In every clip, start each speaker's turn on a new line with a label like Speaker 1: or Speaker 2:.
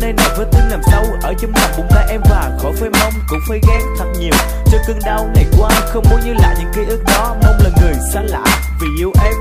Speaker 1: nơi này với tim làm sâu ở trong lòng bụng ta em, và khỏi phải mong cũng phải ghen thật nhiều cho cơn đau này qua. Không muốn như lại những ký ức đó, mong là người xa lạ vì yêu em.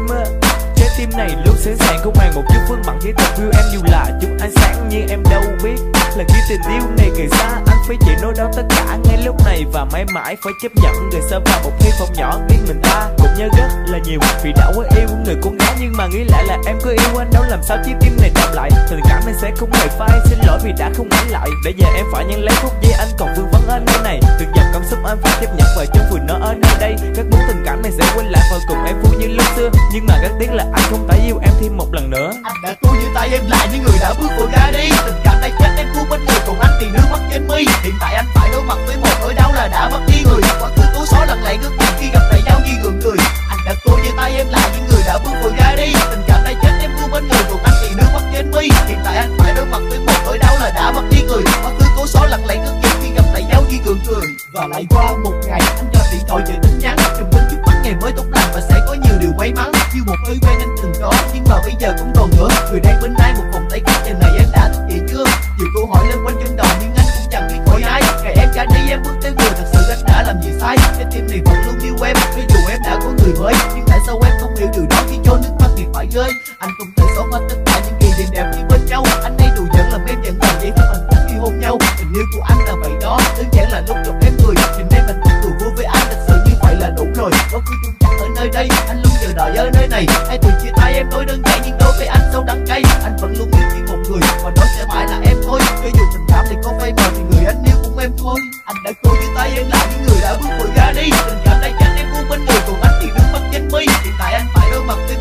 Speaker 1: Trái tim này luôn sẵn sàng không màng một chút vướng bận, chỉ tập yêu em dù là chút ánh sáng, nhưng em đâu biết là khi tình yêu này càng xa anh phải chịu nỗi đau tất cả ngay lúc này, và mãi mãi phải chấp nhận người xa vào một hy vọng nhỏ riêng mình ta cũng nhớ rất là nhiều vì đã quá yêu người con gái. Nhưng mà nghĩ lại là em có yêu anh đâu, làm sao trái tim này đọc lại tình cảm này sẽ không hề phai. Xin lỗi vì đã không ngoảnh lại, để giờ em phải nhận lấy phút giây anh còn vương vấn ở nơi này. Từng dòng cảm xúc anh phải chấp nhận và chân vùi nó ở nơi đây. Rất muốn tình cảm này sẽ quay lại và cùng em vui như lúc xưa, nhưng mà rất tiếc là anh không thể yêu em thêm một lần nữa.
Speaker 2: Anh đã cố như tay em lại những người đã bước vội ra đi. Tình cảm này chết em buông bên người, còn anh thì nước mắt trên mi. Hiện tại anh phải đối mặt với một nỗi đau là đã mất đi người. Quá khứ cố xóa lặng lẽ ngước nhìn khi gặp lại nhau như gượng cười. Anh đã cố như tay em lại những người đã bước vội ra đi. Tình cảm này chết em buông bên người, còn anh thì nước mắt trên mi. Hiện tại anh phải đối mặt với một nỗi đau là đã mất đi người. Quá khứ cố xóa lặng lẽ ngước nhìn khi gặp lại nhau như gượng cười. Và lại qua một ngày anh cho điện thoại về tin nhắn, trùng bên trước mắt ngày mới tốt lành và sẽ có nhiều điều may mắn như một ơi quen anh từng có, nhưng mà bây giờ cũng còn nữa. Người đang bên ai một vòng tay khác, giờ này em đã thức dậy chưa? Nhiều câu hỏi lên quanh trong đầu nhưng anh cũng chẳng biết hỏi ai. Ngày em ra đi em bước tới người, thật sự anh đã làm gì sai? Trái tim này vẫn luôn yêu em, cho dù em đã có người mới, nhưng tại sao em không hiểu điều đó khi cho nước mắt thì phải rơi? Anh không thể xóa hết tất cả những kỷ niệm đẹp như bên nhau. Anh hay đùa giỡn làm em giận lòng vậy thôi hạnh phúc khi hôn nhau. Tình yêu của anh là vậy đó, đơn giản là lúc gặp em cười, nhìn em hạnh phúc đùa vui với anh, thật sự như vậy là đủ rồi. Có khi chung chắc ở nơi đây, anh luôn chờ đợi ở nơi này. Hai từ chia tay em nói đơn giản nhưng đối với anh sâu đắng cay. Anh vẫn luôn yêu chỉ một người và đó sẽ mãi là em thôi. Cho dù tình cảm thì có phai mờ thì người anh yêu cũng em thôi. Anh đã cố chia tay em lại những người đã bước vội ra đi. Tình cảm này chết em buông bên người, còn anh thì nước mắt trên mi. Hiện tại anh phải đối mặt với